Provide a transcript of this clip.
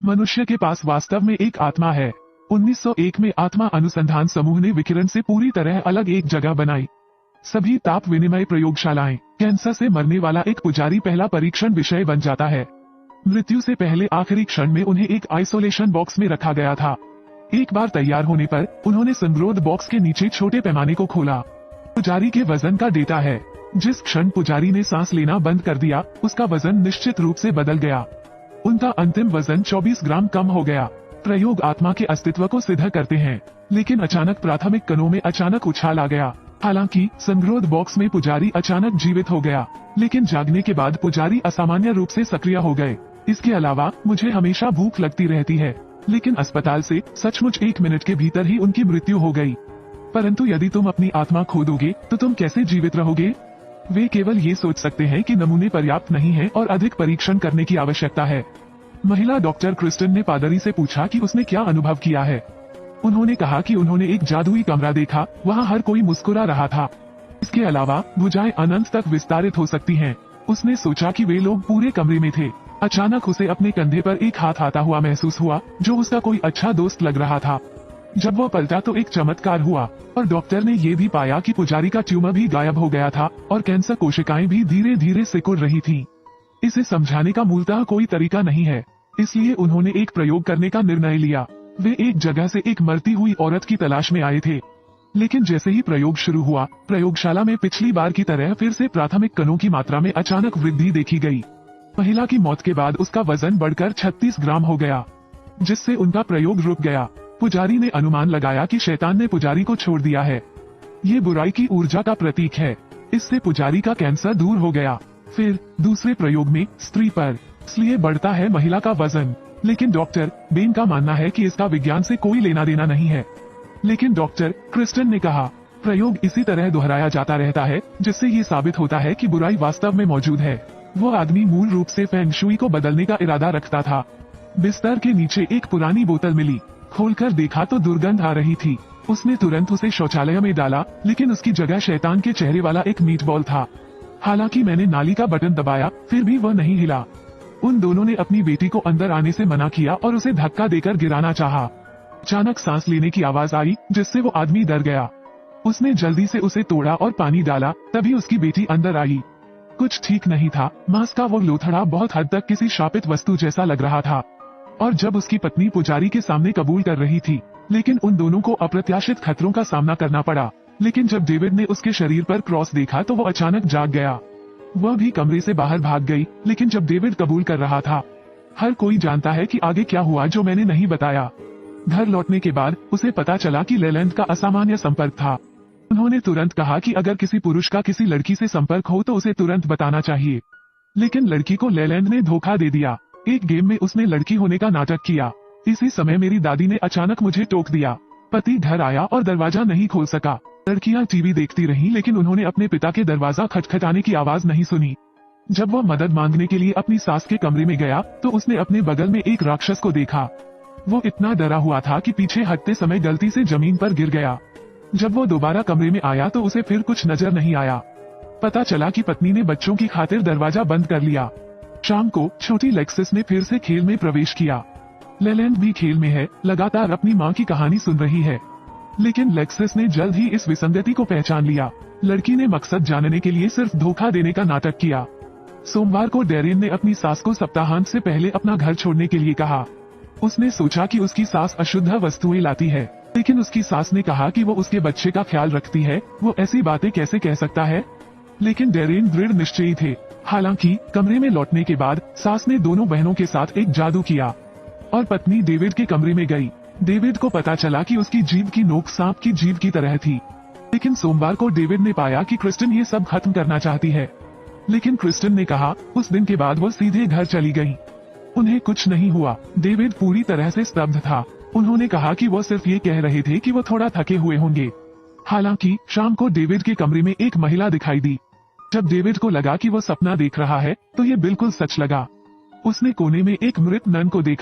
मनुष्य के पास वास्तव में एक आत्मा है। 1901 में आत्मा अनुसंधान समूह ने विकिरण से पूरी तरह अलग एक जगह बनाई। सभी ताप विनिमय प्रयोगशालाएं, कैंसर से मरने वाला एक पुजारी पहला परीक्षण विषय बन जाता है। मृत्यु से पहले आखिरी क्षण में उन्हें एक आइसोलेशन बॉक्स में रखा गया था। एक बार तैयार होने पर उन्होंने संरोध बॉक्स के नीचे छोटे पैमाने को खोला। पुजारी के वजन का डेटा है। जिस क्षण पुजारी ने सांस लेना बंद कर दिया, उसका वजन निश्चित रूप से बदल गया। उनका अंतिम वजन 24 ग्राम कम हो गया। प्रयोग आत्मा के अस्तित्व को सिद्ध करते हैं, लेकिन अचानक प्राथमिक कणों में अचानक उछाल आ गया। हालांकि संरोध बॉक्स में पुजारी अचानक जीवित हो गया, लेकिन जागने के बाद पुजारी असामान्य रूप से सक्रिय हो गए। इसके अलावा मुझे हमेशा भूख लगती रहती है, लेकिन अस्पताल से सचमुच 1 मिनट के भीतर ही उनकी मृत्यु हो गई। परंतु यदि तुम अपनी आत्मा खो दोगे तो तुम कैसे जीवित रहोगे? वे केवल ये सोच सकते हैं कि नमूने पर्याप्त नहीं है और अधिक परीक्षण करने की आवश्यकता है। महिला डॉक्टर क्रिस्टन ने पादरी से पूछा कि उसने क्या अनुभव किया है। उन्होंने कहा कि उन्होंने एक जादुई कमरा देखा, वहाँ हर कोई मुस्कुरा रहा था। इसके अलावा भुजाएं अनंत तक विस्तारित हो सकती हैं। उसने सोचा कि वे लोग पूरे कमरे में थे। अचानक उसे अपने कंधे पर एक हाथ आता हुआ महसूस हुआ, जो उसका कोई अच्छा दोस्त लग रहा था। जब वो पलटा तो एक चमत्कार हुआ और डॉक्टर ने ये भी पाया कि पुजारी का ट्यूमर भी गायब हो गया था और कैंसर कोशिकाएं भी धीरे धीरे सिकुड़ रही थीं। इसे समझाने का मूलतः कोई तरीका नहीं है, इसलिए उन्होंने एक प्रयोग करने का निर्णय लिया। वे एक जगह से एक मरती हुई औरत की तलाश में आए थे, लेकिन जैसे ही प्रयोग शुरू हुआ, प्रयोगशाला में पिछली बार की तरह फिर से प्राथमिक कणों की मात्रा में अचानक वृद्धि देखी गई। महिला की मौत के बाद उसका वजन बढ़कर 36 ग्राम हो गया, जिससे उनका प्रयोग रुक गया। पुजारी ने अनुमान लगाया कि शैतान ने पुजारी को छोड़ दिया है। ये बुराई की ऊर्जा का प्रतीक है। इससे पुजारी का कैंसर दूर हो गया। फिर दूसरे प्रयोग में स्त्री पर इसलिए बढ़ता है महिला का वजन, लेकिन डॉक्टर बेन का मानना है कि इसका विज्ञान से कोई लेना देना नहीं है। लेकिन डॉक्टर क्रिस्टन ने कहा, प्रयोग इसी तरह दोहराया जाता रहता है, जिससे ये साबित होता है कि बुराई वास्तव में मौजूद है। वो आदमी मूल रूप से फेंग शुई को बदलने का इरादा रखता था। बिस्तर के नीचे एक पुरानी बोतल मिली। खोलकर देखा तो दुर्गंध आ रही थी। उसने तुरंत उसे शौचालय में डाला, लेकिन उसकी जगह शैतान के चेहरे वाला एक मीटबॉल था। हालांकि मैंने नाली का बटन दबाया, फिर भी वह नहीं हिला। उन दोनों ने अपनी बेटी को अंदर आने से मना किया और उसे धक्का देकर गिराना चाहा। अचानक सांस लेने की आवाज आई, जिससे वो आदमी डर गया। उसने जल्दी से उसे तोड़ा और पानी डाला, तभी उसकी बेटी अंदर आई। कुछ ठीक नहीं था। मांस का वो लोथड़ा बहुत हद तक किसी शापित वस्तु जैसा लग रहा था, और जब उसकी पत्नी पुजारी के सामने कबूल कर रही थी, लेकिन उन दोनों को अप्रत्याशित खतरों का सामना करना पड़ा। लेकिन जब डेविड ने उसके शरीर पर क्रॉस देखा तो वो अचानक जाग गया। वह भी कमरे से बाहर भाग गई, लेकिन जब डेविड कबूल कर रहा था, हर कोई जानता है कि आगे क्या हुआ जो मैंने नहीं बताया। घर लौटने के बाद उसे पता चला कि लेलैंड का असामान्य संपर्क था। उन्होंने तुरंत कहा कि अगर किसी पुरुष का किसी लड़की से संपर्क हो तो उसे तुरंत बताना चाहिए। लेकिन लड़की को लेलैंड ने धोखा दे दिया। एक गेम में उसने लड़की होने का नाटक किया। इसी समय मेरी दादी ने अचानक मुझे टोक दिया। पति घर आया और दरवाजा नहीं खोल सका। लड़कियां टीवी देखती रहीं, लेकिन उन्होंने अपने पिता के दरवाजा खटखटाने की आवाज नहीं सुनी। जब वह मदद मांगने के लिए अपनी सास के कमरे में गया तो उसने अपने बगल में एक राक्षस को देखा। वो इतना डरा हुआ था कि पीछे हटते समय गलती से जमीन पर गिर गया। जब वो दोबारा कमरे में आया तो उसे फिर कुछ नजर नहीं आया। पता चला कि पत्नी ने बच्चों की खातिर दरवाजा बंद कर लिया। शाम को छोटी लेक्सिस ने फिर से खेल में प्रवेश किया। लेलैंड भी खेल में है, लगातार अपनी माँ की कहानी सुन रही है। लेकिन लेक्सिस ने जल्द ही इस विसंगति को पहचान लिया। लड़की ने मकसद जानने के लिए सिर्फ धोखा देने का नाटक किया। सोमवार को डेरिन ने अपनी सास को सप्ताहांत से पहले अपना घर छोड़ने के लिए कहा। उसने सोचा कि उसकी सास अशुद्ध वस्तुएं लाती है, लेकिन उसकी सास ने कहा कि वो उसके बच्चे का ख्याल रखती है। वो ऐसी बातें कैसे कह सकता है? लेकिन डेरिन दृढ़ निश्चयी थे। हालांकि कमरे में लौटने के बाद सास ने दोनों बहनों के साथ एक जादू किया और पत्नी डेविड के कमरे में गई। डेविड को पता चला कि उसकी जीभ की नोक सांप की जीभ की तरह थी। लेकिन सोमवार को डेविड ने पाया कि क्रिस्टन ये सब खत्म करना चाहती है। लेकिन क्रिस्टन ने कहा, उस दिन के बाद वो सीधे घर चली गई। उन्हें कुछ नहीं हुआ। डेविड पूरी तरह से स्तब्ध था। उन्होंने कहा कि वो सिर्फ ये कह रहे थे कि वो थोड़ा थके हुए होंगे। हालांकि शाम को डेविड के कमरे में एक महिला दिखाई दी। जब डेविड को लगा कि वो सपना देख रहा है तो ये बिल्कुल सच लगा। उसने कोने में एक मृत नन को देखा।